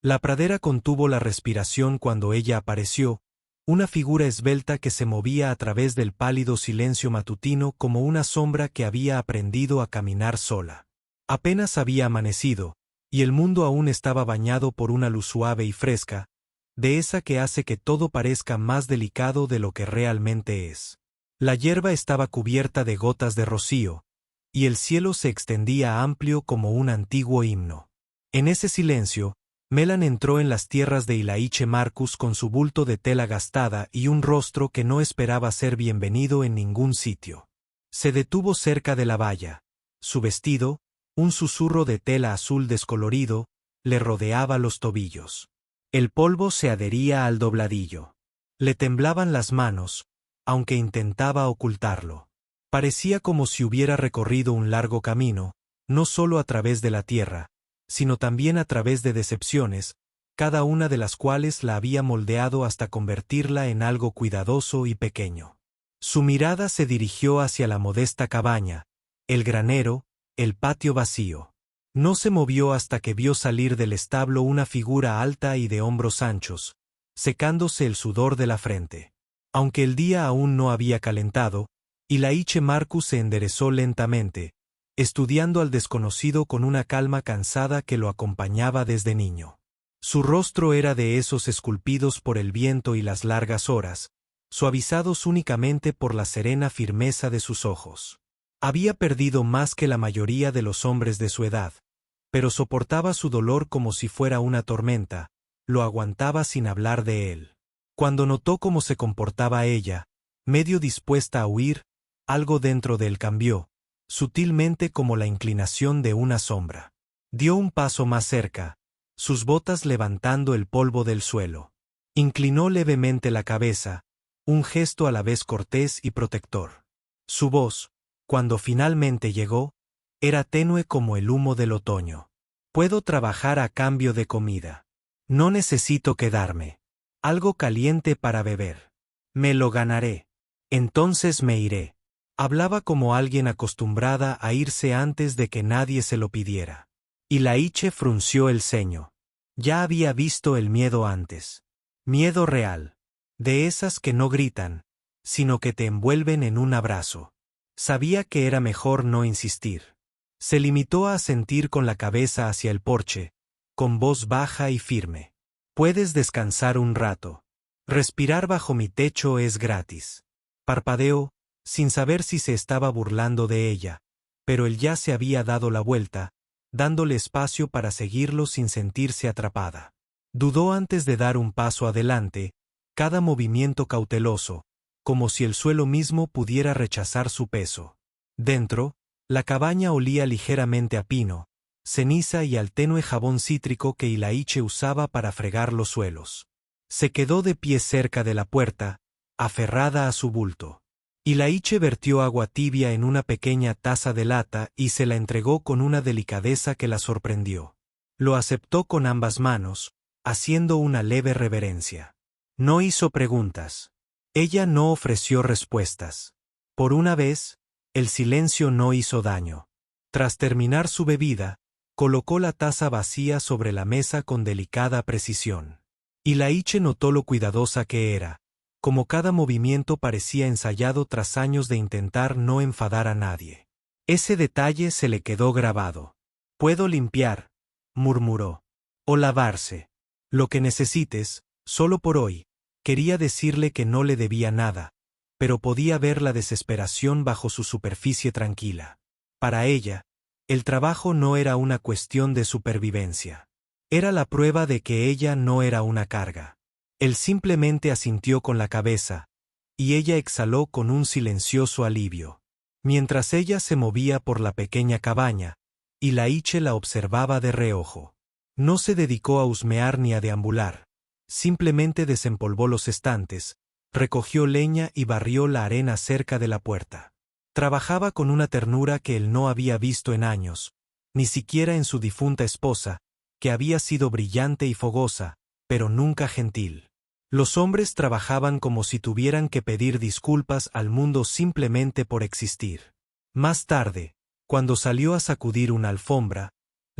La pradera contuvo la respiración cuando ella apareció, una figura esbelta que se movía a través del pálido silencio matutino como una sombra que había aprendido a caminar sola. Apenas había amanecido, y el mundo aún estaba bañado por una luz suave y fresca, de esa que hace que todo parezca más delicado de lo que realmente es. La hierba estaba cubierta de gotas de rocío, y el cielo se extendía amplio como un antiguo himno. En ese silencio, Melan entró en las tierras de Ilaiche Marcus con su bulto de tela gastada y un rostro que no esperaba ser bienvenido en ningún sitio. Se detuvo cerca de la valla. Su vestido, un susurro de tela azul descolorido, le rodeaba los tobillos. El polvo se adhería al dobladillo. Le temblaban las manos, aunque intentaba ocultarlo. Parecía como si hubiera recorrido un largo camino, no solo a través de la tierra, sino también a través de decepciones, cada una de las cuales la había moldeado hasta convertirla en algo cuidadoso y pequeño. Su mirada se dirigió hacia la modesta cabaña, el granero, el patio vacío. No se movió hasta que vio salir del establo una figura alta y de hombros anchos, secándose el sudor de la frente. Aunque el día aún no había calentado, Ilaiche Marcus se enderezó lentamente, estudiando al desconocido con una calma cansada que lo acompañaba desde niño. Su rostro era de esos esculpidos por el viento y las largas horas, suavizados únicamente por la serena firmeza de sus ojos. Había perdido más que la mayoría de los hombres de su edad, pero soportaba su dolor como si fuera una tormenta, lo aguantaba sin hablar de él. Cuando notó cómo se comportaba ella, medio dispuesta a huir, algo dentro de él cambió, sutilmente como la inclinación de una sombra. Dio un paso más cerca, sus botas levantando el polvo del suelo. Inclinó levemente la cabeza, un gesto a la vez cortés y protector. Su voz, cuando finalmente llegó, era tenue como el humo del otoño. Puedo trabajar a cambio de comida. No necesito quedarme. Algo caliente para beber. Me lo ganaré. Entonces me iré. Hablaba como alguien acostumbrada a irse antes de que nadie se lo pidiera. Ilaiche frunció el ceño. Ya había visto el miedo antes. Miedo real. De esas que no gritan, sino que te envuelven en un abrazo. Sabía que era mejor no insistir. Se limitó a asentir con la cabeza hacia el porche, con voz baja y firme. Puedes descansar un rato. Respirar bajo mi techo es gratis. Parpadeó, sin saber si se estaba burlando de ella, pero él ya se había dado la vuelta, dándole espacio para seguirlo sin sentirse atrapada. Dudó antes de dar un paso adelante, cada movimiento cauteloso, como si el suelo mismo pudiera rechazar su peso. Dentro, la cabaña olía ligeramente a pino, ceniza y al tenue jabón cítrico que Ilaiche usaba para fregar los suelos. Se quedó de pie cerca de la puerta, aferrada a su bulto. Ilaiche vertió agua tibia en una pequeña taza de lata y se la entregó con una delicadeza que la sorprendió. Lo aceptó con ambas manos, haciendo una leve reverencia. No hizo preguntas. Ella no ofreció respuestas. Por una vez, el silencio no hizo daño. Tras terminar su bebida, colocó la taza vacía sobre la mesa con delicada precisión. Ilaiche notó lo cuidadosa que era, como cada movimiento parecía ensayado tras años de intentar no enfadar a nadie. Ese detalle se le quedó grabado. «Puedo limpiar», murmuró. «O lavarse. Lo que necesites, solo por hoy». Quería decirle que no le debía nada, pero podía ver la desesperación bajo su superficie tranquila. Para ella, el trabajo no era una cuestión de supervivencia. Era la prueba de que ella no era una carga. Él simplemente asintió con la cabeza, y ella exhaló con un silencioso alivio. Mientras ella se movía por la pequeña cabaña, Ilaiche la observaba de reojo. No se dedicó a husmear ni a deambular. Simplemente desempolvó los estantes, recogió leña y barrió la arena cerca de la puerta. Trabajaba con una ternura que él no había visto en años, ni siquiera en su difunta esposa, que había sido brillante y fogosa, pero nunca gentil. Los hombres trabajaban como si tuvieran que pedir disculpas al mundo simplemente por existir. Más tarde, cuando salió a sacudir una alfombra,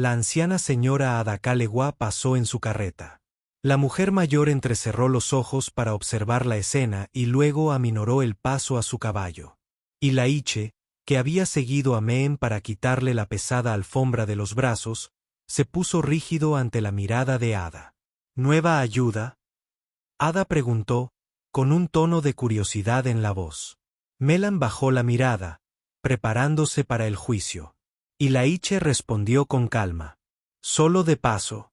la anciana señora Adakalewa pasó en su carreta. La mujer mayor entrecerró los ojos para observar la escena y luego aminoró el paso a su caballo. Y Laiche, que había seguido a Mehen para quitarle la pesada alfombra de los brazos, se puso rígido ante la mirada de Ada. ¿Nueva ayuda? Ada preguntó, con un tono de curiosidad en la voz. Melan bajó la mirada, preparándose para el juicio. Y Laiche respondió con calma. Solo de paso.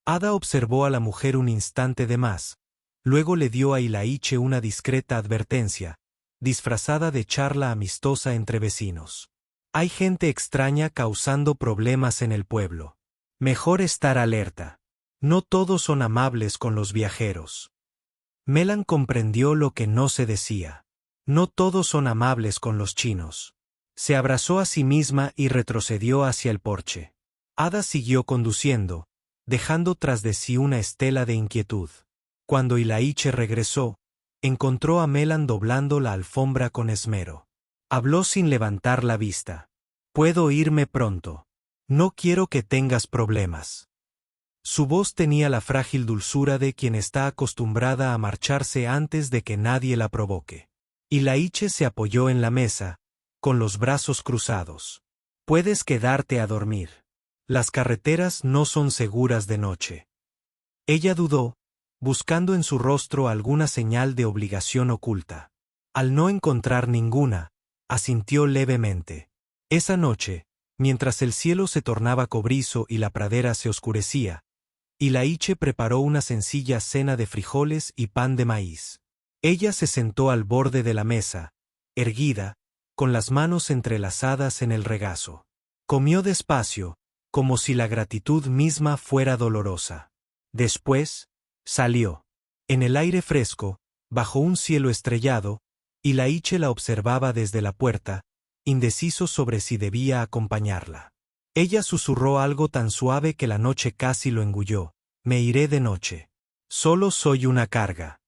Ada observó a la mujer un instante de más, luego le dio a Laiche una discreta advertencia, disfrazada de charla amistosa entre vecinos. Hay gente extraña causando problemas en el pueblo. Mejor estar alerta. No todos son amables con los viajeros. Melan comprendió lo que no se decía. No todos son amables con los chinos. Se abrazó a sí misma y retrocedió hacia el porche. Ada siguió conduciendo, dejando tras de sí una estela de inquietud. Cuando Laiche regresó, encontró a Melan doblando la alfombra con esmero. Habló sin levantar la vista. «Puedo irme pronto. No quiero que tengas problemas». Su voz tenía la frágil dulzura de quien está acostumbrada a marcharse antes de que nadie la provoque. Laiche se apoyó en la mesa, con los brazos cruzados. «Puedes quedarte a dormir. Las carreteras no son seguras de noche». Ella dudó, buscando en su rostro alguna señal de obligación oculta. Al no encontrar ninguna, asintió levemente. Esa noche, mientras el cielo se tornaba cobrizo y la pradera se oscurecía, Laiche preparó una sencilla cena de frijoles y pan de maíz. Ella se sentó al borde de la mesa, erguida, con las manos entrelazadas en el regazo. Comió despacio, como si la gratitud misma fuera dolorosa. Después, salió. En el aire fresco, bajo un cielo estrellado, Laiche la observaba desde la puerta, indeciso sobre si debía acompañarla. Ella susurró algo tan suave que la noche casi lo engulló. «Me iré de noche. Solo soy una carga».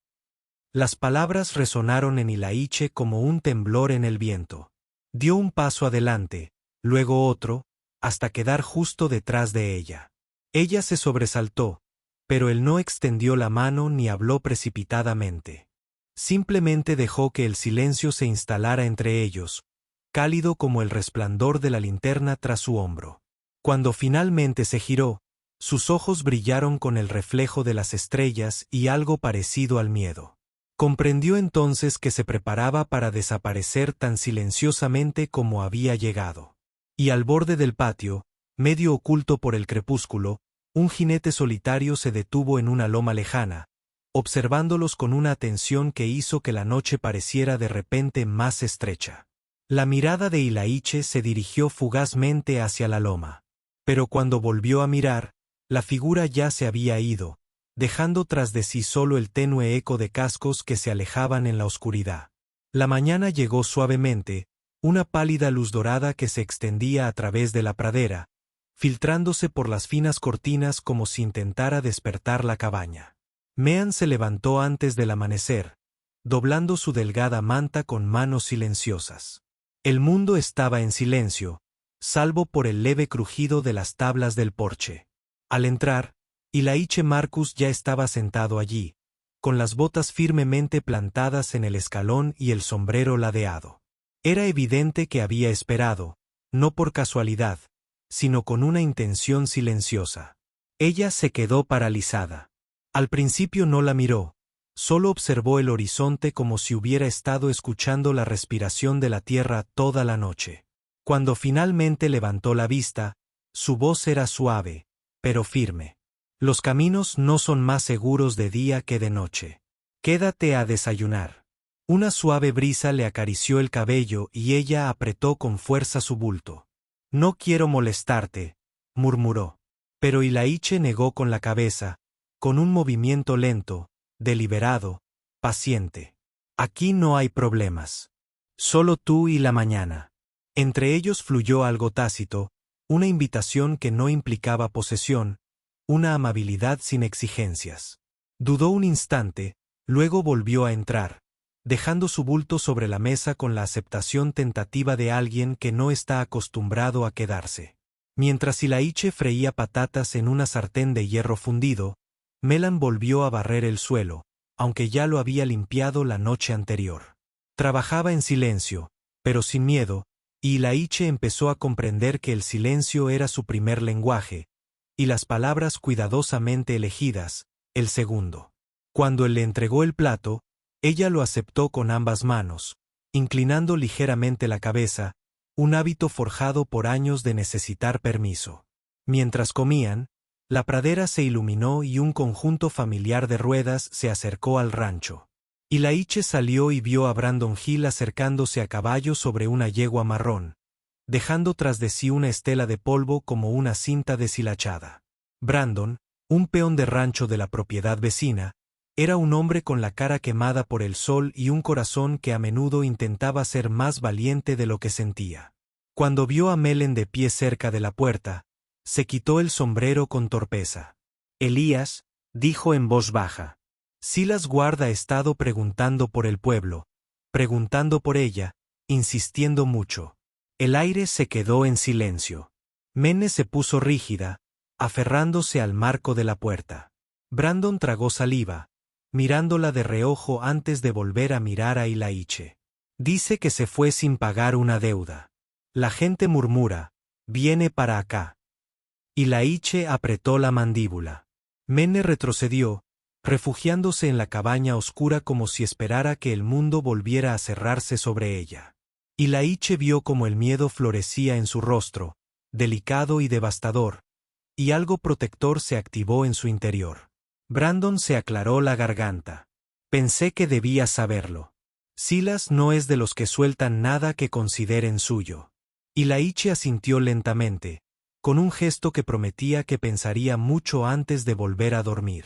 Las palabras resonaron en Laiche como un temblor en el viento. Dio un paso adelante, luego otro, hasta quedar justo detrás de ella. Ella se sobresaltó, pero él no extendió la mano ni habló precipitadamente. Simplemente dejó que el silencio se instalara entre ellos, cálido como el resplandor de la linterna tras su hombro. Cuando finalmente se giró, sus ojos brillaron con el reflejo de las estrellas y algo parecido al miedo. Comprendió entonces que se preparaba para desaparecer tan silenciosamente como había llegado. Y al borde del patio, medio oculto por el crepúsculo, un jinete solitario se detuvo en una loma lejana, observándolos con una atención que hizo que la noche pareciera de repente más estrecha. La mirada de Laiche se dirigió fugazmente hacia la loma. Pero cuando volvió a mirar, la figura ya se había ido, dejando tras de sí solo el tenue eco de cascos que se alejaban en la oscuridad. La mañana llegó suavemente, una pálida luz dorada que se extendía a través de la pradera, filtrándose por las finas cortinas como si intentara despertar la cabaña. Mehan se levantó antes del amanecer, doblando su delgada manta con manos silenciosas. El mundo estaba en silencio, salvo por el leve crujido de las tablas del porche. Al entrar, Laiche Marcus ya estaba sentado allí, con las botas firmemente plantadas en el escalón y el sombrero ladeado. Era evidente que había esperado, no por casualidad, sino con una intención silenciosa. Ella se quedó paralizada. Al principio no la miró, solo observó el horizonte como si hubiera estado escuchando la respiración de la tierra toda la noche. Cuando finalmente levantó la vista, su voz era suave, pero firme. Los caminos no son más seguros de día que de noche. Quédate a desayunar. Una suave brisa le acarició el cabello y ella apretó con fuerza su bulto. No quiero molestarte, murmuró. Pero Laiche negó con la cabeza, con un movimiento lento, deliberado, paciente. Aquí no hay problemas. Solo tú y la mañana. Entre ellos fluyó algo tácito, una invitación que no implicaba posesión, una amabilidad sin exigencias. Dudó un instante, luego volvió a entrar, dejando su bulto sobre la mesa con la aceptación tentativa de alguien que no está acostumbrado a quedarse. Mientras Ilaiche freía patatas en una sartén de hierro fundido, Melan volvió a barrer el suelo, aunque ya lo había limpiado la noche anterior. Trabajaba en silencio, pero sin miedo, y Ilaiche empezó a comprender que el silencio era su primer lenguaje, y las palabras cuidadosamente elegidas, el segundo. Cuando él le entregó el plato, ella lo aceptó con ambas manos, inclinando ligeramente la cabeza, un hábito forjado por años de necesitar permiso. Mientras comían, la pradera se iluminó y un conjunto familiar de ruedas se acercó al rancho. Ilaiche salió y vio a Brandon Hill acercándose a caballo sobre una yegua marrón, dejando tras de sí una estela de polvo como una cinta deshilachada. Brandon, un peón de rancho de la propiedad vecina, era un hombre con la cara quemada por el sol y un corazón que a menudo intentaba ser más valiente de lo que sentía. Cuando vio a Melen de pie cerca de la puerta, se quitó el sombrero con torpeza. Elías, dijo en voz baja. Silas Ward ha estado preguntando por el pueblo, preguntando por ella, insistiendo mucho. El aire se quedó en silencio. Mene se puso rígida, aferrándose al marco de la puerta. Brandon tragó saliva, mirándola de reojo antes de volver a mirar a Ilaiche. Dice que se fue sin pagar una deuda. La gente murmura, viene para acá. Ilaiche apretó la mandíbula. Mene retrocedió, refugiándose en la cabaña oscura como si esperara que el mundo volviera a cerrarse sobre ella. Ilaiche vio como el miedo florecía en su rostro, delicado y devastador, y algo protector se activó en su interior. Brandon se aclaró la garganta. Pensé que debía saberlo. Silas no es de los que sueltan nada que consideren suyo. Ilaiche asintió lentamente, con un gesto que prometía que pensaría mucho antes de volver a dormir.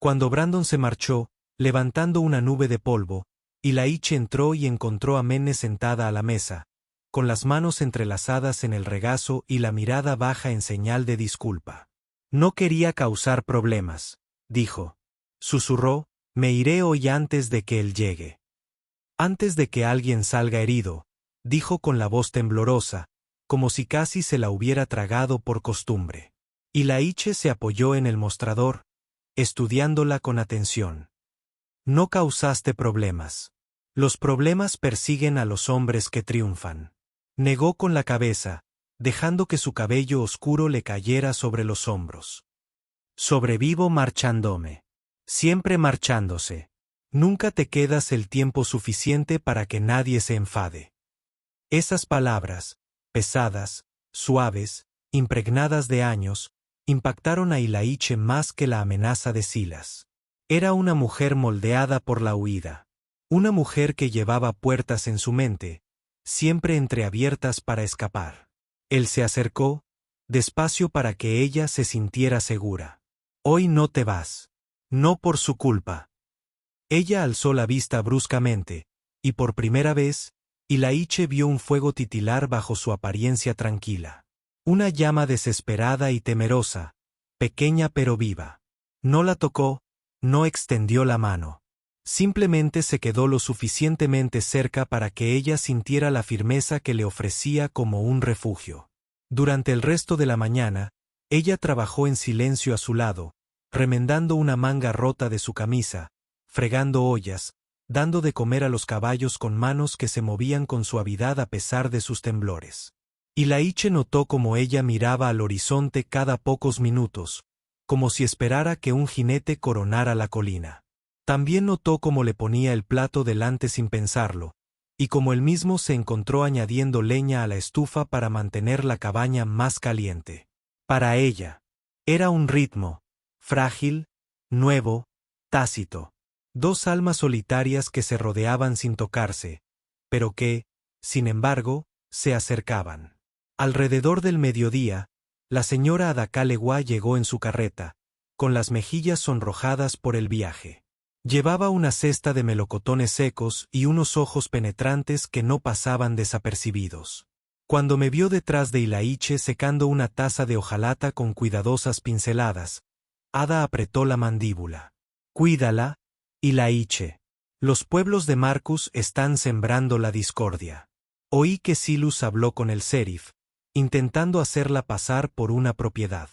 Cuando Brandon se marchó, levantando una nube de polvo, Ilaiche entró y encontró a Mene sentada a la mesa, con las manos entrelazadas en el regazo y la mirada baja en señal de disculpa. No quería causar problemas, dijo. Susurró, me iré hoy antes de que él llegue. Antes de que alguien salga herido, dijo con la voz temblorosa, como si casi se la hubiera tragado por costumbre. Ilaiche se apoyó en el mostrador, estudiándola con atención. No causaste problemas. Los problemas persiguen a los hombres que triunfan. Negó con la cabeza, dejando que su cabello oscuro le cayera sobre los hombros. Sobrevivo marchándome. Siempre marchándose. Nunca te quedas el tiempo suficiente para que nadie se enfade. Esas palabras, pesadas, suaves, impregnadas de años, impactaron a Ilaiche más que la amenaza de Silas. Era una mujer moldeada por la huida. Una mujer que llevaba puertas en su mente, siempre entreabiertas para escapar. Él se acercó, despacio para que ella se sintiera segura. Hoy no te vas. No por su culpa. Ella alzó la vista bruscamente, y por primera vez, Ilaiche vio un fuego titilar bajo su apariencia tranquila. Una llama desesperada y temerosa, pequeña pero viva. No la tocó, no extendió la mano. Simplemente se quedó lo suficientemente cerca para que ella sintiera la firmeza que le ofrecía como un refugio. Durante el resto de la mañana, ella trabajó en silencio a su lado, remendando una manga rota de su camisa, fregando ollas, dando de comer a los caballos con manos que se movían con suavidad a pesar de sus temblores. Ilaiche notó cómo ella miraba al horizonte cada pocos minutos, como si esperara que un jinete coronara la colina. También notó cómo le ponía el plato delante sin pensarlo, y cómo él mismo se encontró añadiendo leña a la estufa para mantener la cabaña más caliente. Para ella, era un ritmo, frágil, nuevo, tácito. Dos almas solitarias que se rodeaban sin tocarse, pero que, sin embargo, se acercaban. Alrededor del mediodía, la señora Adakalewa llegó en su carreta, con las mejillas sonrojadas por el viaje. Llevaba una cesta de melocotones secos y unos ojos penetrantes que no pasaban desapercibidos. Cuando me vio detrás de Ilaiche secando una taza de hojalata con cuidadosas pinceladas, Ada apretó la mandíbula. Cuídala, Ilaiche. Los pueblos de Marcus están sembrando la discordia. Oí que Silus habló con el sheriff, intentando hacerla pasar por una propiedad.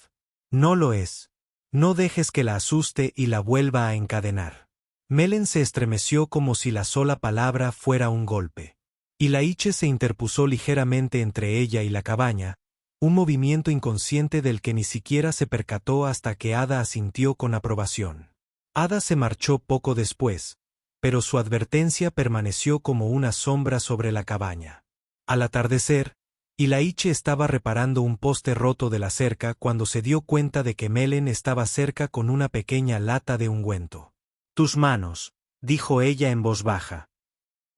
No lo es. No dejes que la asuste y la vuelva a encadenar. Melen se estremeció como si la sola palabra fuera un golpe. Y Laiche se interpuso ligeramente entre ella y la cabaña, un movimiento inconsciente del que ni siquiera se percató hasta que Ada asintió con aprobación. Ada se marchó poco después, pero su advertencia permaneció como una sombra sobre la cabaña. Al atardecer, Laiche estaba reparando un poste roto de la cerca cuando se dio cuenta de que Melen estaba cerca con una pequeña lata de ungüento. «Tus manos», dijo ella en voz baja.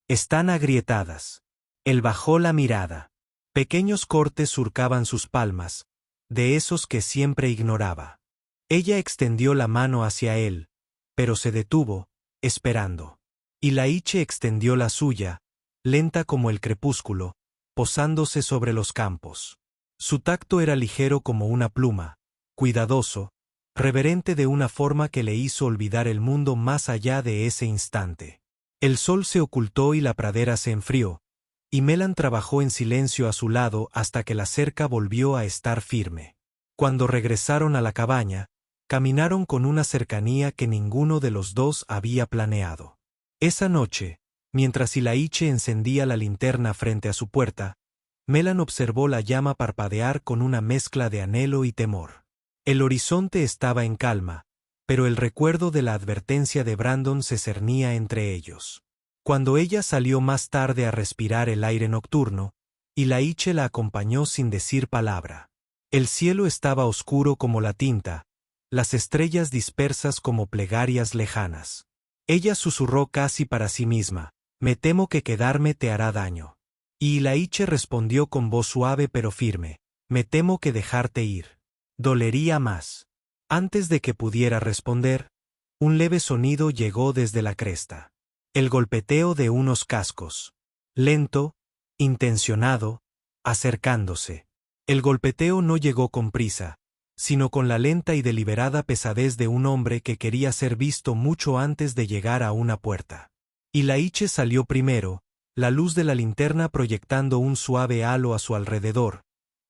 «Están agrietadas». Él bajó la mirada. Pequeños cortes surcaban sus palmas, de esos que siempre ignoraba. Ella extendió la mano hacia él, pero se detuvo, esperando. Laiche extendió la suya, lenta como el crepúsculo, posándose sobre los campos. Su tacto era ligero como una pluma, cuidadoso, reverente de una forma que le hizo olvidar el mundo más allá de ese instante. El sol se ocultó y la pradera se enfrió, y Melan trabajó en silencio a su lado hasta que la cerca volvió a estar firme. Cuando regresaron a la cabaña, caminaron con una cercanía que ninguno de los dos había planeado. Esa noche, mientras Laiche encendía la linterna frente a su puerta, Melan observó la llama parpadear con una mezcla de anhelo y temor. El horizonte estaba en calma, pero el recuerdo de la advertencia de Brandon se cernía entre ellos. Cuando ella salió más tarde a respirar el aire nocturno, Laiche la acompañó sin decir palabra. El cielo estaba oscuro como la tinta, las estrellas dispersas como plegarias lejanas. Ella susurró casi para sí misma, «Me temo que quedarme te hará daño». Y Laiche respondió con voz suave pero firme, «Me temo que dejarte ir dolería más». Antes de que pudiera responder, un leve sonido llegó desde la cresta. El golpeteo de unos cascos. Lento, intencionado, acercándose. El golpeteo no llegó con prisa, sino con la lenta y deliberada pesadez de un hombre que quería ser visto mucho antes de llegar a una puerta. Laiche salió primero, la luz de la linterna proyectando un suave halo a su alrededor,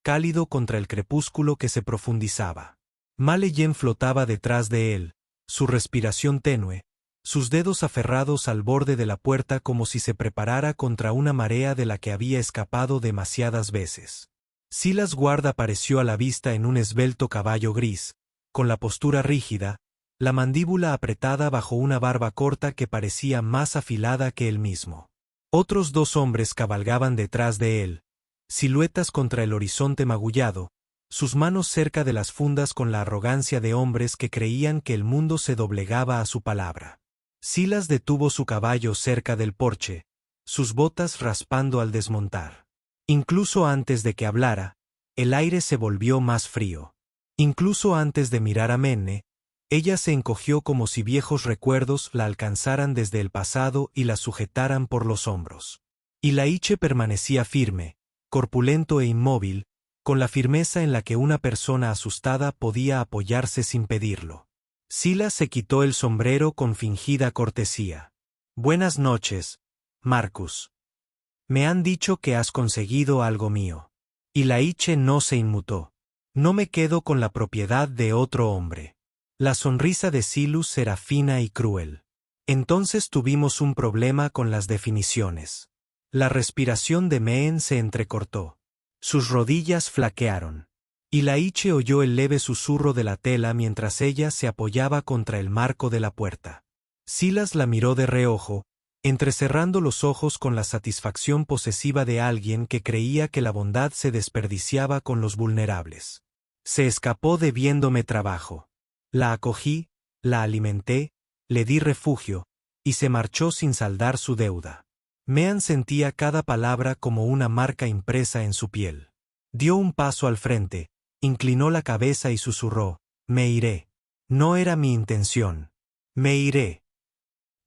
cálido contra el crepúsculo que se profundizaba. Maleyen flotaba detrás de él, su respiración tenue, sus dedos aferrados al borde de la puerta como si se preparara contra una marea de la que había escapado demasiadas veces. Silas Ward apareció a la vista en un esbelto caballo gris, con la postura rígida, la mandíbula apretada bajo una barba corta que parecía más afilada que él mismo. Otros dos hombres cabalgaban detrás de él, siluetas contra el horizonte magullado, sus manos cerca de las fundas con la arrogancia de hombres que creían que el mundo se doblegaba a su palabra. Silas detuvo su caballo cerca del porche, sus botas raspando al desmontar. Incluso antes de que hablara, el aire se volvió más frío. Incluso antes de mirar a Menne, ella se encogió como si viejos recuerdos la alcanzaran desde el pasado y la sujetaran por los hombros. Laiche permanecía firme, corpulento e inmóvil, con la firmeza en la que una persona asustada podía apoyarse sin pedirlo. Silas se quitó el sombrero con fingida cortesía. «Buenas noches, Marcus. Me han dicho que has conseguido algo mío». Laiche no se inmutó. «No me quedo con la propiedad de otro hombre». La sonrisa de Silus era fina y cruel. Entonces tuvimos un problema con las definiciones. La respiración de Mehen se entrecortó. Sus rodillas flaquearon. Laiche oyó el leve susurro de la tela mientras ella se apoyaba contra el marco de la puerta. Silas la miró de reojo, entrecerrando los ojos con la satisfacción posesiva de alguien que creía que la bondad se desperdiciaba con los vulnerables. Se escapó debiéndome trabajo. La acogí, la alimenté, le di refugio, y se marchó sin saldar su deuda. Mehan sentía cada palabra como una marca impresa en su piel. Dio un paso al frente, inclinó la cabeza y susurró, «Me iré». No era mi intención. «Me iré».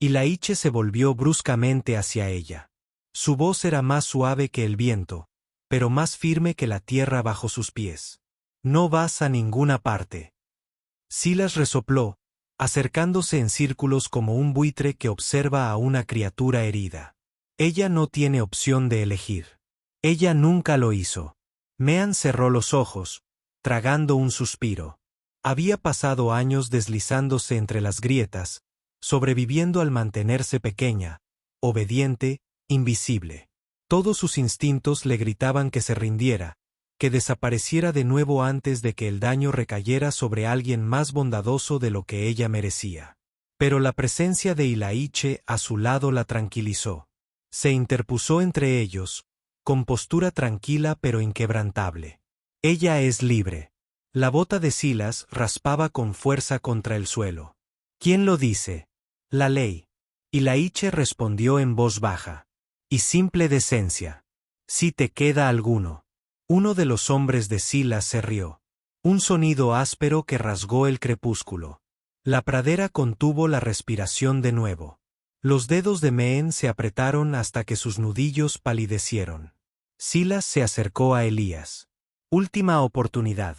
Laiche se volvió bruscamente hacia ella. Su voz era más suave que el viento, pero más firme que la tierra bajo sus pies. «No vas a ninguna parte». Silas resopló, acercándose en círculos como un buitre que observa a una criatura herida. Ella no tiene opción de elegir. Ella nunca lo hizo. Mean cerró los ojos, tragando un suspiro. Había pasado años deslizándose entre las grietas, sobreviviendo al mantenerse pequeña, obediente, invisible. Todos sus instintos le gritaban que se rindiera, que desapareciera de nuevo antes de que el daño recayera sobre alguien más bondadoso de lo que ella merecía. Pero la presencia de Ilaiche a su lado la tranquilizó. Se interpuso entre ellos, con postura tranquila pero inquebrantable. Ella es libre. La bota de Silas raspaba con fuerza contra el suelo. ¿Quién lo dice? La ley. Ilaiche respondió en voz baja. Y simple decencia. Si te queda alguno. Uno de los hombres de Silas se rió. Un sonido áspero que rasgó el crepúsculo. La pradera contuvo la respiración de nuevo. Los dedos de Mehen se apretaron hasta que sus nudillos palidecieron. Silas se acercó a Elías. Última oportunidad.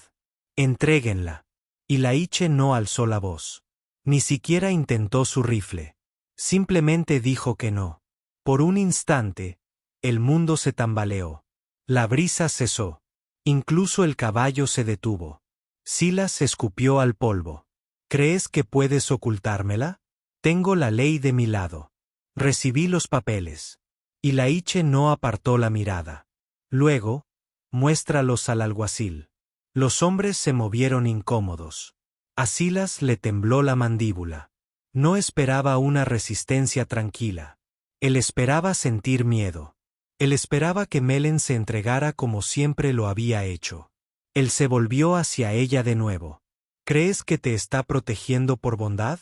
Entréguenla. Ilaiche no alzó la voz. Ni siquiera intentó su rifle. Simplemente dijo que no. Por un instante, el mundo se tambaleó. La brisa cesó. Incluso el caballo se detuvo. Silas escupió al polvo. ¿Crees que puedes ocultármela? Tengo la ley de mi lado. Recibí los papeles. Ilaiche no apartó la mirada. Luego, muéstralos al alguacil. Los hombres se movieron incómodos. A Silas le tembló la mandíbula. No esperaba una resistencia tranquila. Él esperaba sentir miedo. Él esperaba que Melen se entregara como siempre lo había hecho. Él se volvió hacia ella de nuevo. ¿Crees que te está protegiendo por bondad?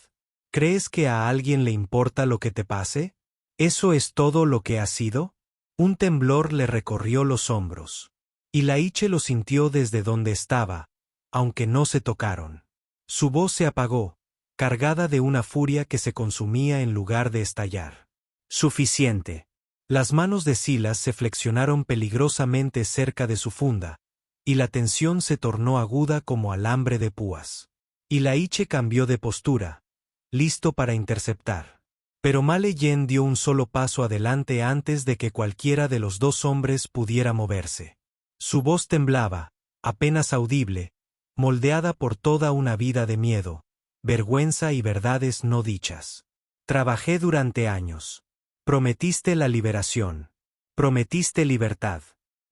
¿Crees que a alguien le importa lo que te pase? ¿Eso es todo lo que ha sido? Un temblor le recorrió los hombros. Ilaiche lo sintió desde donde estaba, aunque no se tocaron. Su voz se apagó, cargada de una furia que se consumía en lugar de estallar. Suficiente. Las manos de Silas se flexionaron peligrosamente cerca de su funda, y la tensión se tornó aguda como alambre de púas. Ilaiche cambió de postura, listo para interceptar. Pero Male Yen dio un solo paso adelante antes de que cualquiera de los dos hombres pudiera moverse. Su voz temblaba, apenas audible, moldeada por toda una vida de miedo, vergüenza y verdades no dichas. Trabajé durante años. Prometiste la liberación. Prometiste libertad.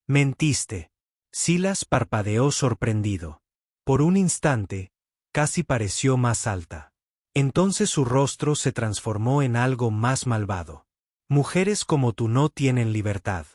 Mentiste. Silas parpadeó sorprendido. Por un instante, casi pareció más alta. Entonces su rostro se transformó en algo más malvado. Mujeres como tú no tienen libertad.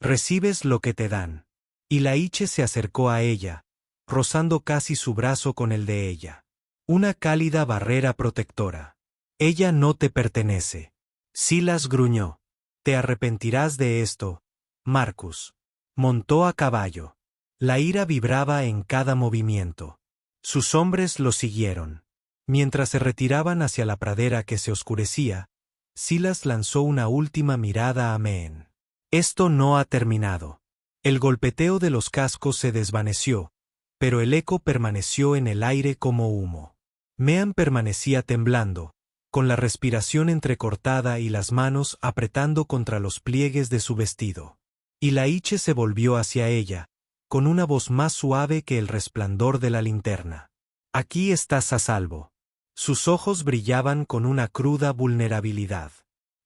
Recibes lo que te dan. Ilaiche se acercó a ella, rozando casi su brazo con el de ella. Una cálida barrera protectora. Ella no te pertenece. Silas gruñó. Te arrepentirás de esto, Marcus. Montó a caballo. La ira vibraba en cada movimiento. Sus hombres lo siguieron. Mientras se retiraban hacia la pradera que se oscurecía, Silas lanzó una última mirada a Mehen. Esto no ha terminado. El golpeteo de los cascos se desvaneció, pero el eco permaneció en el aire como humo. Mehan permanecía temblando, con la respiración entrecortada y las manos apretando contra los pliegues de su vestido. Ilaiche se volvió hacia ella, con una voz más suave que el resplandor de la linterna. Aquí estás a salvo. Sus ojos brillaban con una cruda vulnerabilidad.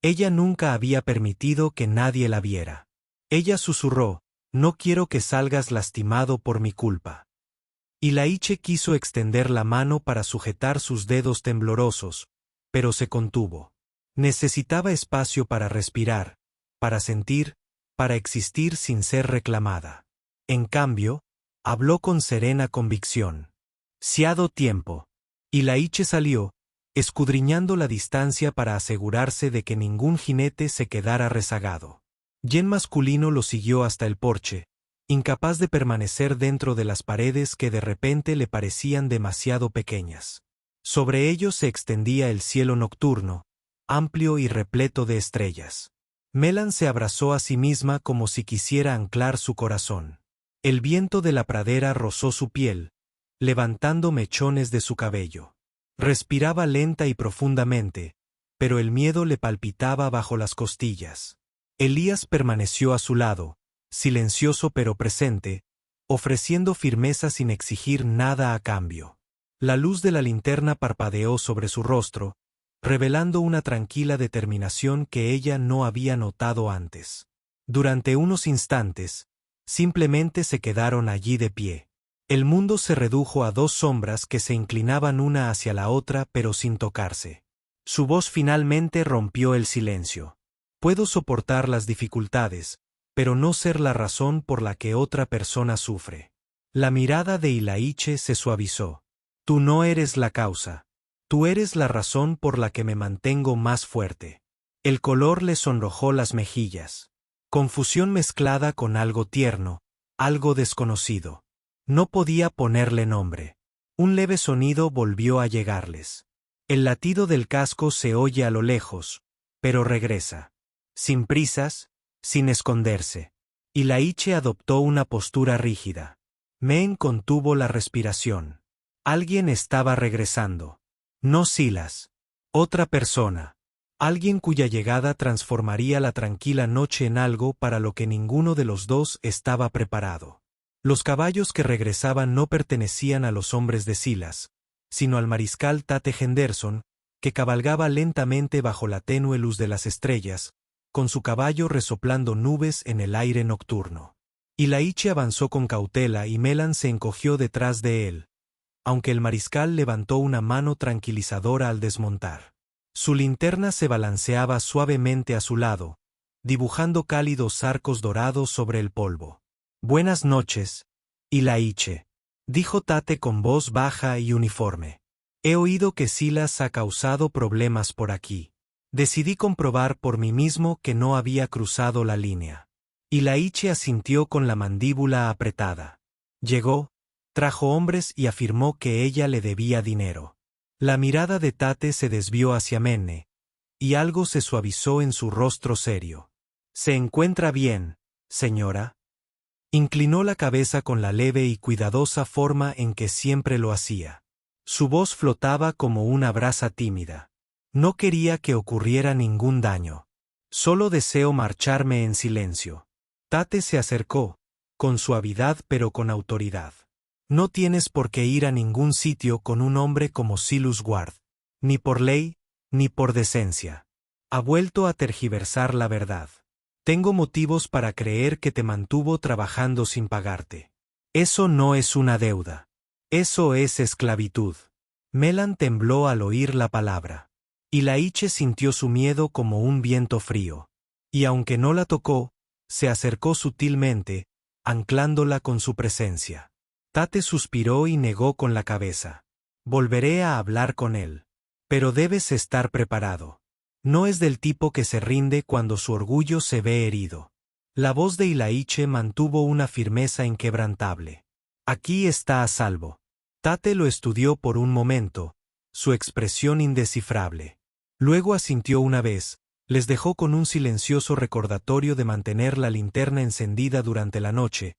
Ella nunca había permitido que nadie la viera. Ella susurró, no quiero que salgas lastimado por mi culpa. Ilaiche quiso extender la mano para sujetar sus dedos temblorosos, pero se contuvo. Necesitaba espacio para respirar, para sentir, para existir sin ser reclamada. En cambio, habló con serena convicción. Siado tiempo. Ilaiche salió, escudriñando la distancia para asegurarse de que ningún jinete se quedara rezagado. Yen masculino lo siguió hasta el porche, incapaz de permanecer dentro de las paredes que de repente le parecían demasiado pequeñas. Sobre ellos se extendía el cielo nocturno, amplio y repleto de estrellas. Melan se abrazó a sí misma como si quisiera anclar su corazón. El viento de la pradera rozó su piel, levantando mechones de su cabello. Respiraba lenta y profundamente, pero el miedo le palpitaba bajo las costillas. Elías permaneció a su lado, silencioso pero presente, ofreciendo firmeza sin exigir nada a cambio. La luz de la linterna parpadeó sobre su rostro, revelando una tranquila determinación que ella no había notado antes. Durante unos instantes, simplemente se quedaron allí de pie. El mundo se redujo a dos sombras que se inclinaban una hacia la otra pero sin tocarse. Su voz finalmente rompió el silencio. Puedo soportar las dificultades, pero no ser la razón por la que otra persona sufre. La mirada de Ilaiche se suavizó. Tú no eres la causa. Tú eres la razón por la que me mantengo más fuerte. El color le sonrojó las mejillas. Confusión mezclada con algo tierno, algo desconocido. No podía ponerle nombre. Un leve sonido volvió a llegarles. El latido del casco se oye a lo lejos, pero regresa. Sin prisas, sin esconderse. Ilaiche adoptó una postura rígida. Men contuvo la respiración. Alguien estaba regresando. No Silas. Otra persona. Alguien cuya llegada transformaría la tranquila noche en algo para lo que ninguno de los dos estaba preparado. Los caballos que regresaban no pertenecían a los hombres de Silas, sino al mariscal Tate Henderson, que cabalgaba lentamente bajo la tenue luz de las estrellas, con su caballo resoplando nubes en el aire nocturno. Ilaiche avanzó con cautela y Melan se encogió detrás de él, aunque el mariscal levantó una mano tranquilizadora al desmontar. Su linterna se balanceaba suavemente a su lado, dibujando cálidos arcos dorados sobre el polvo. Buenas noches, Ilaiche, dijo Tate con voz baja y uniforme. He oído que Silas ha causado problemas por aquí. Decidí comprobar por mí mismo que no había cruzado la línea. Ilaiche asintió con la mandíbula apretada. Llegó, trajo hombres y afirmó que ella le debía dinero. La mirada de Tate se desvió hacia Menne, y algo se suavizó en su rostro serio. ¿Se encuentra bien, señora? Inclinó la cabeza con la leve y cuidadosa forma en que siempre lo hacía. Su voz flotaba como una brasa tímida. No quería que ocurriera ningún daño. Solo deseo marcharme en silencio. Tate se acercó, con suavidad pero con autoridad. No tienes por qué ir a ningún sitio con un hombre como Silas Ward, ni por ley, ni por decencia. Ha vuelto a tergiversar la verdad. Tengo motivos para creer que te mantuvo trabajando sin pagarte. Eso no es una deuda. Eso es esclavitud. Melan tembló al oír la palabra. Ilaiche sintió su miedo como un viento frío. Y aunque no la tocó, se acercó sutilmente, anclándola con su presencia. Tate suspiró y negó con la cabeza. Volveré a hablar con él. Pero debes estar preparado. No es del tipo que se rinde cuando su orgullo se ve herido. La voz de Ilaiche mantuvo una firmeza inquebrantable. Aquí está a salvo. Tate lo estudió por un momento, su expresión indescifrable. Luego asintió una vez, les dejó con un silencioso recordatorio de mantener la linterna encendida durante la noche,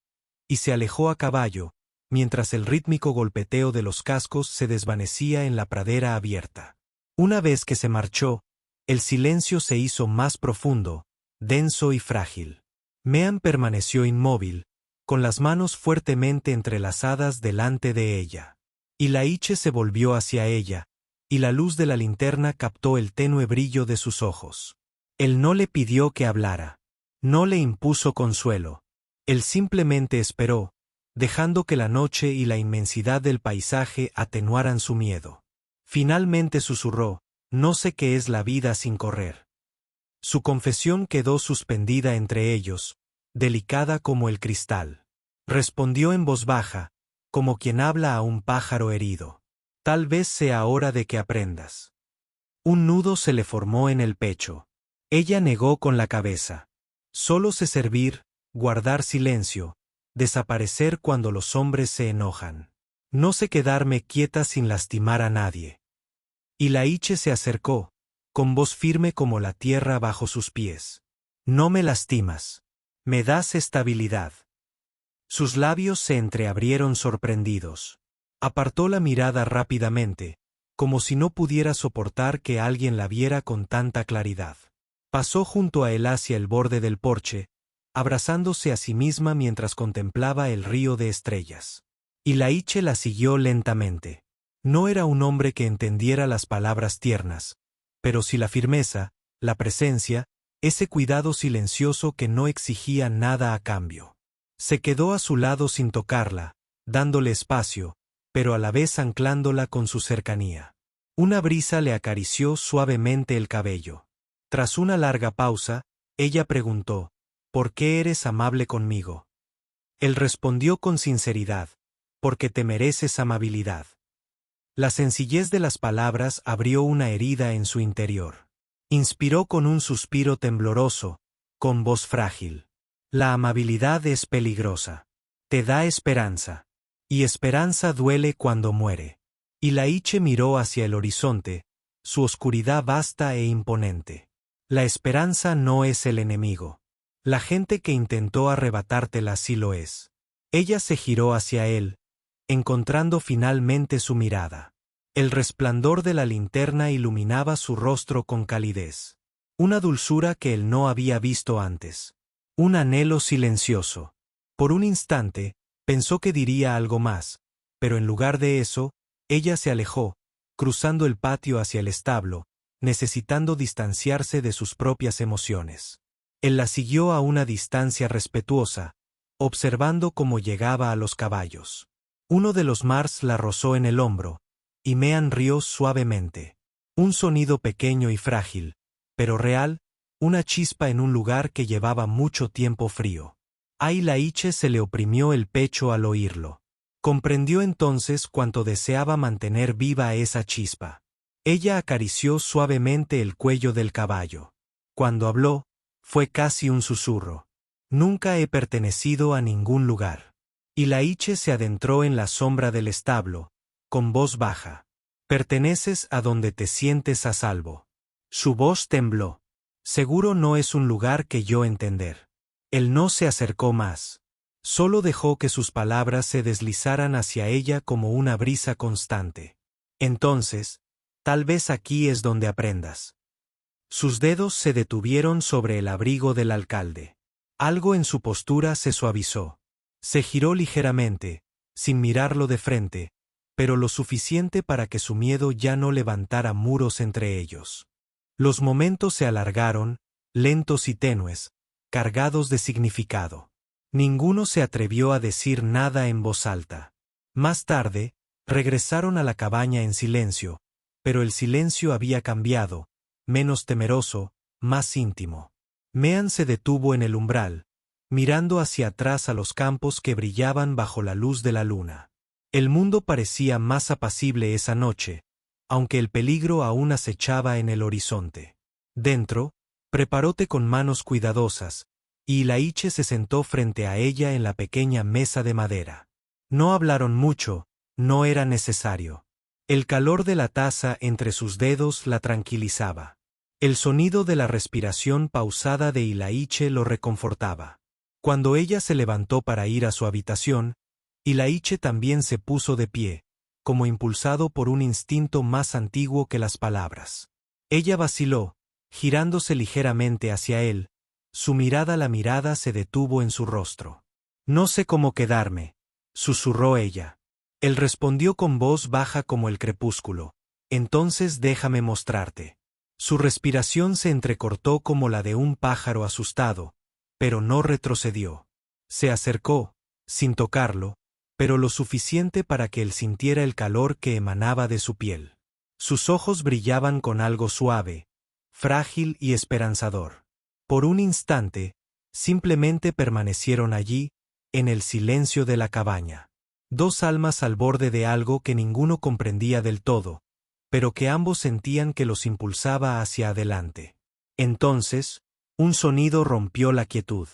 y se alejó a caballo, mientras el rítmico golpeteo de los cascos se desvanecía en la pradera abierta. Una vez que se marchó, el silencio se hizo más profundo, denso y frágil. Mean permaneció inmóvil, con las manos fuertemente entrelazadas delante de ella. Ilaiche se volvió hacia ella, y la luz de la linterna captó el tenue brillo de sus ojos. Él no le pidió que hablara. No le impuso consuelo. Él simplemente esperó, dejando que la noche y la inmensidad del paisaje atenuaran su miedo. Finalmente susurró, no sé qué es la vida sin correr. Su confesión quedó suspendida entre ellos, delicada como el cristal. Respondió en voz baja, como quien habla a un pájaro herido. Tal vez sea hora de que aprendas. Un nudo se le formó en el pecho. Ella negó con la cabeza. Solo sé servir, guardar silencio, desaparecer cuando los hombres se enojan. No sé quedarme quieta sin lastimar a nadie. Ilaiche se acercó, con voz firme como la tierra bajo sus pies. No me lastimas. Me das estabilidad. Sus labios se entreabrieron sorprendidos. Apartó la mirada rápidamente, como si no pudiera soportar que alguien la viera con tanta claridad. Pasó junto a él hacia el borde del porche, abrazándose a sí misma mientras contemplaba el río de estrellas. Ilaiche la siguió lentamente. No era un hombre que entendiera las palabras tiernas, pero sí la firmeza, la presencia, ese cuidado silencioso que no exigía nada a cambio. Se quedó a su lado sin tocarla, dándole espacio, pero a la vez anclándola con su cercanía. Una brisa le acarició suavemente el cabello. Tras una larga pausa, ella preguntó, ¿por qué eres amable conmigo? Él respondió con sinceridad, porque te mereces amabilidad. La sencillez de las palabras abrió una herida en su interior. Inspiró con un suspiro tembloroso, con voz frágil. La amabilidad es peligrosa. Te da esperanza. Y esperanza duele cuando muere. Ilaiche miró hacia el horizonte, su oscuridad vasta e imponente. La esperanza no es el enemigo. La gente que intentó arrebatártela sí lo es. Ella se giró hacia él, encontrando finalmente su mirada. El resplandor de la linterna iluminaba su rostro con calidez. Una dulzura que él no había visto antes. Un anhelo silencioso. Por un instante, pensó que diría algo más, pero en lugar de eso, ella se alejó, cruzando el patio hacia el establo, necesitando distanciarse de sus propias emociones. Él la siguió a una distancia respetuosa, observando cómo llegaba a los caballos. Uno de los Mars la rozó en el hombro, y Mean rió suavemente. Un sonido pequeño y frágil, pero real, una chispa en un lugar que llevaba mucho tiempo frío. A Ilaiche se le oprimió el pecho al oírlo. Comprendió entonces cuánto deseaba mantener viva esa chispa. Ella acarició suavemente el cuello del caballo. Cuando habló, fue casi un susurro. Nunca he pertenecido a ningún lugar. Ilaiche se adentró en la sombra del establo, con voz baja. Perteneces a donde te sientes a salvo. Su voz tembló. Seguro no es un lugar que yo entender. Él no se acercó más. Solo dejó que sus palabras se deslizaran hacia ella como una brisa constante. Entonces, tal vez aquí es donde aprendas. Sus dedos se detuvieron sobre el abrigo del alcalde. Algo en su postura se suavizó. Se giró ligeramente, sin mirarlo de frente, pero lo suficiente para que su miedo ya no levantara muros entre ellos. Los momentos se alargaron, lentos y tenues, cargados de significado. Ninguno se atrevió a decir nada en voz alta. Más tarde, regresaron a la cabaña en silencio, pero el silencio había cambiado, menos temeroso, más íntimo. Mean se detuvo en el umbral, mirando hacia atrás a los campos que brillaban bajo la luz de la luna. El mundo parecía más apacible esa noche, aunque el peligro aún acechaba en el horizonte. Dentro, preparó té con manos cuidadosas, y Ilaiche se sentó frente a ella en la pequeña mesa de madera. No hablaron mucho, no era necesario. El calor de la taza entre sus dedos la tranquilizaba. El sonido de la respiración pausada de Ilaiche lo reconfortaba. Cuando ella se levantó para ir a su habitación, Ilaiche también se puso de pie, como impulsado por un instinto más antiguo que las palabras. Ella vaciló, girándose ligeramente hacia él, la mirada se detuvo en su rostro. No sé cómo quedarme, susurró ella. Él respondió con voz baja como el crepúsculo, entonces déjame mostrarte. Su respiración se entrecortó como la de un pájaro asustado, pero no retrocedió. Se acercó, sin tocarlo, pero lo suficiente para que él sintiera el calor que emanaba de su piel. Sus ojos brillaban con algo suave, frágil y esperanzador. Por un instante, simplemente permanecieron allí, en el silencio de la cabaña. Dos almas al borde de algo que ninguno comprendía del todo, pero que ambos sentían que los impulsaba hacia adelante. Entonces, un sonido rompió la quietud.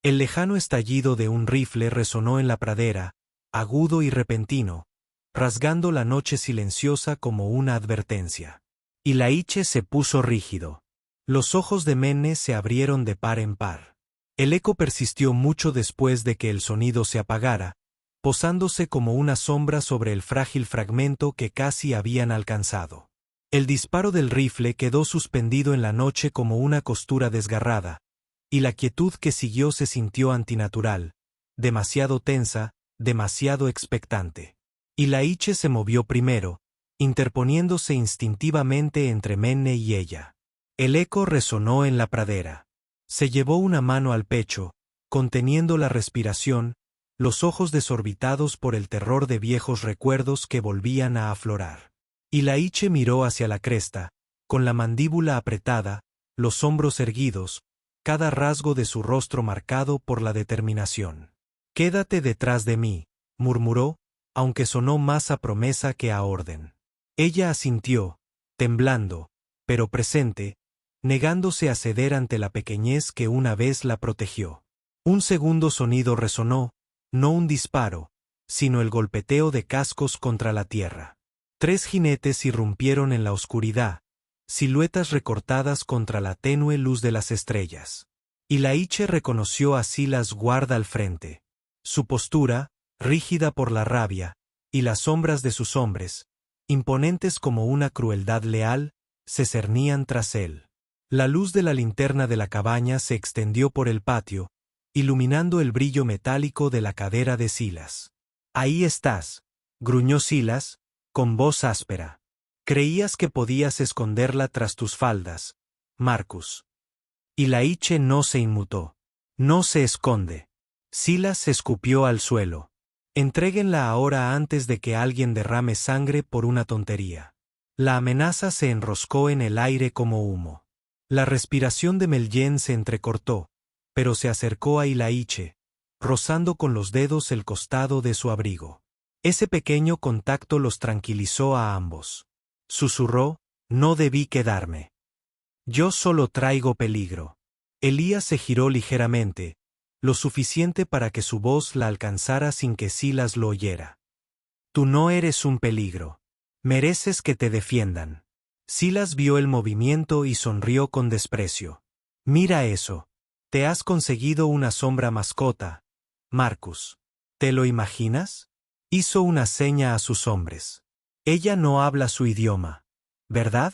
El lejano estallido de un rifle resonó en la pradera, agudo y repentino, rasgando la noche silenciosa como una advertencia. Ilaiche se puso rígido. Los ojos de Menne se abrieron de par en par. El eco persistió mucho después de que el sonido se apagara, posándose como una sombra sobre el frágil fragmento que casi habían alcanzado. El disparo del rifle quedó suspendido en la noche como una costura desgarrada, y la quietud que siguió se sintió antinatural, demasiado tensa, demasiado expectante. Ilaiche se movió primero, interponiéndose instintivamente entre Menne y ella. El eco resonó en la pradera. Se llevó una mano al pecho, conteniendo la respiración, los ojos desorbitados por el terror de viejos recuerdos que volvían a aflorar. Ilaiche miró hacia la cresta, con la mandíbula apretada, los hombros erguidos, cada rasgo de su rostro marcado por la determinación. «Quédate detrás de mí», murmuró, aunque sonó más a promesa que a orden. Ella asintió, temblando, pero presente, negándose a ceder ante la pequeñez que una vez la protegió. Un segundo sonido resonó, no un disparo, sino el golpeteo de cascos contra la tierra. 3 jinetes irrumpieron en la oscuridad, siluetas recortadas contra la tenue luz de las estrellas. Ilaiche reconoció a Silas guarda al frente. Su postura, rígida por la rabia, y las sombras de sus hombres, imponentes como una crueldad leal, se cernían tras él. La luz de la linterna de la cabaña se extendió por el patio, iluminando el brillo metálico de la cadera de Silas. «Ahí estás», gruñó Silas, con voz áspera. «Creías que podías esconderla tras tus faldas, Marcus». Ilaiche no se inmutó. «No se esconde». Silas se escupió al suelo. «Entréguenla ahora antes de que alguien derrame sangre por una tontería». La amenaza se enroscó en el aire como humo. La respiración de Meljen se entrecortó, pero se acercó a Ilaiche, rozando con los dedos el costado de su abrigo. Ese pequeño contacto los tranquilizó a ambos. Susurró: «No debí quedarme. Yo solo traigo peligro». Elías se giró ligeramente, lo suficiente para que su voz la alcanzara sin que Silas lo oyera. «Tú no eres un peligro. Mereces que te defiendan». Silas vio el movimiento y sonrió con desprecio. «Mira eso. Te has conseguido una sombra mascota, Marcus. ¿Te lo imaginas?». Hizo una seña a sus hombres. «Ella no habla su idioma, ¿verdad?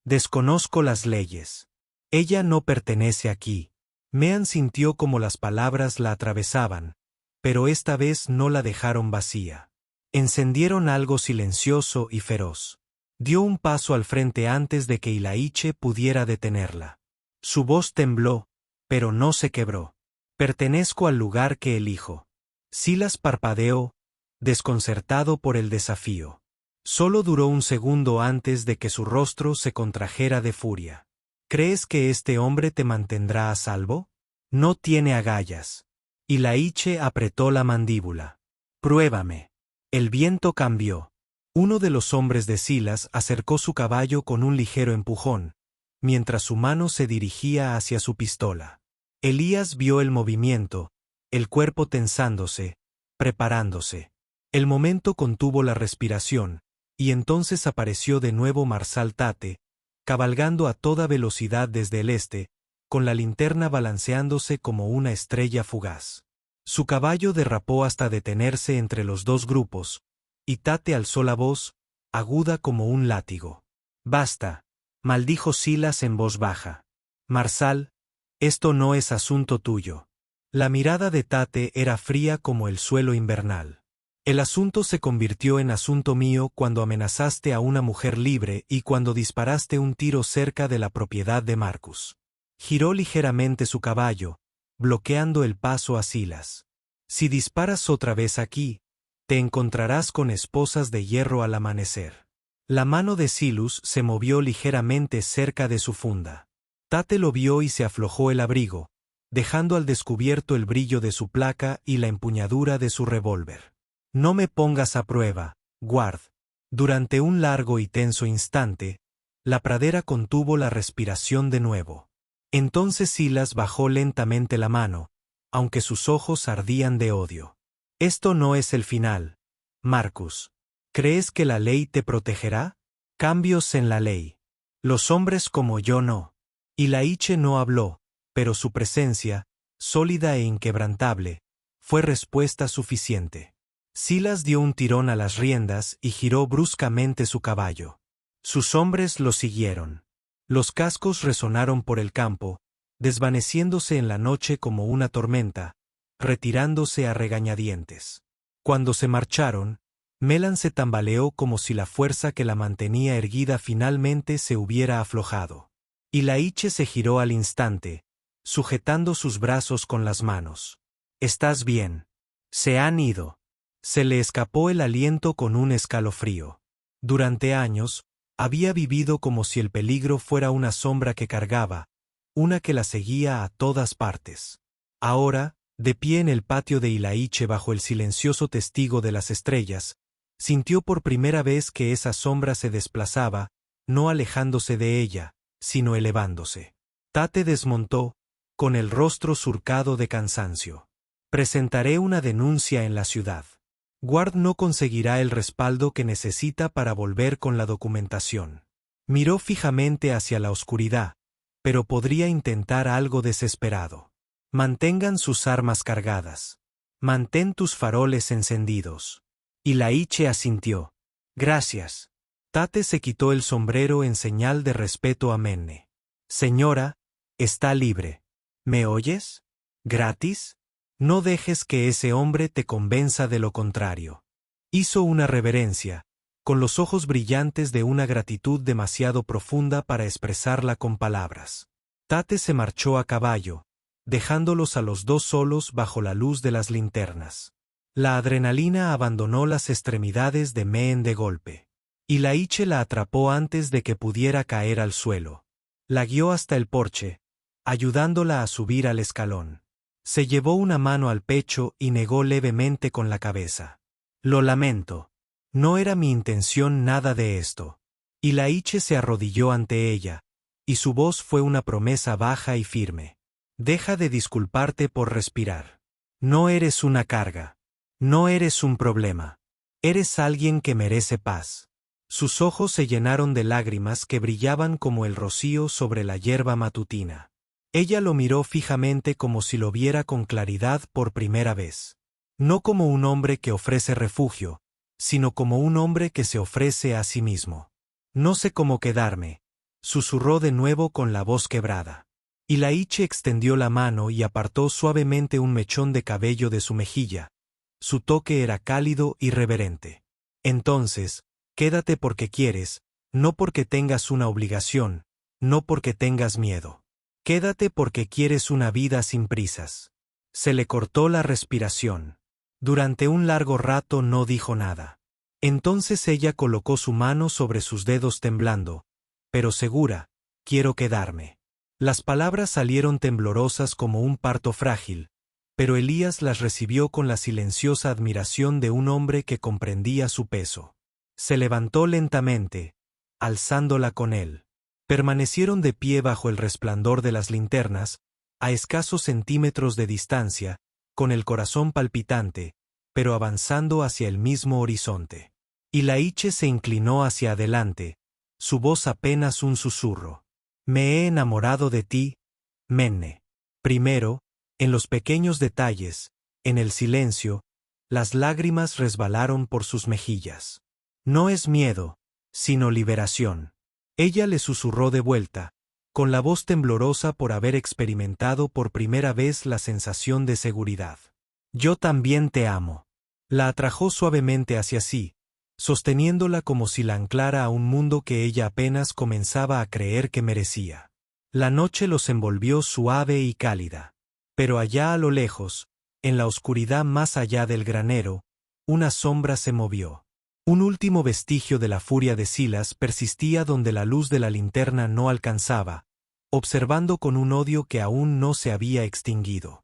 Desconozco las leyes. Ella no pertenece aquí». Mean sintió como las palabras la atravesaban, pero esta vez no la dejaron vacía. Encendieron algo silencioso y feroz. Dio un paso al frente antes de que Ilaiche pudiera detenerla. Su voz tembló, pero no se quebró. «Pertenezco al lugar que elijo». Silas parpadeó, desconcertado por el desafío. Solo duró un segundo antes de que su rostro se contrajera de furia. «¿Crees que este hombre te mantendrá a salvo? No tiene agallas». Ilaiche apretó la mandíbula. «Pruébame». El viento cambió. Uno de los hombres de Silas acercó su caballo con un ligero empujón, mientras su mano se dirigía hacia su pistola. Elías vio el movimiento, el cuerpo tensándose, preparándose. El momento contuvo la respiración, y entonces apareció de nuevo Marsal Tate, cabalgando a toda velocidad desde el este, con la linterna balanceándose como una estrella fugaz. Su caballo derrapó hasta detenerse entre los dos grupos, y Tate alzó la voz, aguda como un látigo. «Basta», maldijo Silas en voz baja. «Marsal, esto no es asunto tuyo». La mirada de Tate era fría como el suelo invernal. «El asunto se convirtió en asunto mío cuando amenazaste a una mujer libre y cuando disparaste un tiro cerca de la propiedad de Marcus». Giró ligeramente su caballo, bloqueando el paso a Silas. «Si disparas otra vez aquí, te encontrarás con esposas de hierro al amanecer». La mano de Silus se movió ligeramente cerca de su funda. Tate lo vio y se aflojó el abrigo, dejando al descubierto el brillo de su placa y la empuñadura de su revólver. «No me pongas a prueba, Guard». Durante un largo y tenso instante, la pradera contuvo la respiración de nuevo. Entonces Silas bajó lentamente la mano, aunque sus ojos ardían de odio. «Esto no es el final, Marcus. ¿Crees que la ley te protegerá? Cambios en la ley. Los hombres como yo no». Ilaiche no habló, pero su presencia, sólida e inquebrantable, fue respuesta suficiente. Silas dio un tirón a las riendas y giró bruscamente su caballo. Sus hombres lo siguieron. Los cascos resonaron por el campo, desvaneciéndose en la noche como una tormenta, retirándose a regañadientes. Cuando se marcharon, Melan se tambaleó como si la fuerza que la mantenía erguida finalmente se hubiera aflojado. Ilaiche se giró al instante, sujetando sus brazos con las manos. «¿Estás bien? Se han ido». Se le escapó el aliento con un escalofrío. Durante años, había vivido como si el peligro fuera una sombra que cargaba, una que la seguía a todas partes. Ahora, de pie en el patio de Ilaiche bajo el silencioso testigo de las estrellas, sintió por primera vez que esa sombra se desplazaba, no alejándose de ella, sino elevándose. Tate desmontó, con el rostro surcado de cansancio. «Presentaré una denuncia en la ciudad. Ward no conseguirá el respaldo que necesita para volver con la documentación». Miró fijamente hacia la oscuridad, pero podría intentar algo desesperado. «Mantengan sus armas cargadas. Mantén tus faroles encendidos». Ilaiche asintió. «Gracias». Tate se quitó el sombrero en señal de respeto a Menne. «Señora, está libre. ¿Me oyes? ¿Gratis? No dejes que ese hombre te convenza de lo contrario». Hizo una reverencia, con los ojos brillantes de una gratitud demasiado profunda para expresarla con palabras. Tate se marchó a caballo, dejándolos a los dos solos bajo la luz de las linternas. La adrenalina abandonó las extremidades de Mehen de golpe. Ilaiche la atrapó antes de que pudiera caer al suelo. La guió hasta el porche, ayudándola a subir al escalón. Se llevó una mano al pecho y negó levemente con la cabeza. «Lo lamento. No era mi intención nada de esto». Ilaiche se arrodilló ante ella, y su voz fue una promesa baja y firme. «Deja de disculparte por respirar. No eres una carga. No eres un problema. Eres alguien que merece paz». Sus ojos se llenaron de lágrimas que brillaban como el rocío sobre la hierba matutina. Ella lo miró fijamente como si lo viera con claridad por primera vez. No como un hombre que ofrece refugio, sino como un hombre que se ofrece a sí mismo. «No sé cómo quedarme», susurró de nuevo con la voz quebrada. Ilaiche extendió la mano y apartó suavemente un mechón de cabello de su mejilla. Su toque era cálido y reverente. «Entonces, quédate porque quieres, no porque tengas una obligación, no porque tengas miedo. Quédate porque quieres una vida sin prisas». Se le cortó la respiración. Durante un largo rato no dijo nada. Entonces ella colocó su mano sobre sus dedos temblando, pero segura: «Quiero quedarme». Las palabras salieron temblorosas como un parto frágil, pero Elías las recibió con la silenciosa admiración de un hombre que comprendía su peso. Se levantó lentamente, alzándola con él. Permanecieron de pie bajo el resplandor de las linternas, a escasos centímetros de distancia, con el corazón palpitante, pero avanzando hacia el mismo horizonte. Ilaiche se inclinó hacia adelante, su voz apenas un susurro. «Me he enamorado de ti, Menne». Primero, en los pequeños detalles, en el silencio, las lágrimas resbalaron por sus mejillas. «No es miedo, sino liberación». Ella le susurró de vuelta, con la voz temblorosa por haber experimentado por primera vez la sensación de seguridad. «Yo también te amo». La atrajo suavemente hacia sí, sosteniéndola como si la anclara a un mundo que ella apenas comenzaba a creer que merecía. La noche los envolvió suave y cálida. Pero allá a lo lejos, en la oscuridad más allá del granero, una sombra se movió. Un último vestigio de la furia de Silas persistía donde la luz de la linterna no alcanzaba, observando con un odio que aún no se había extinguido.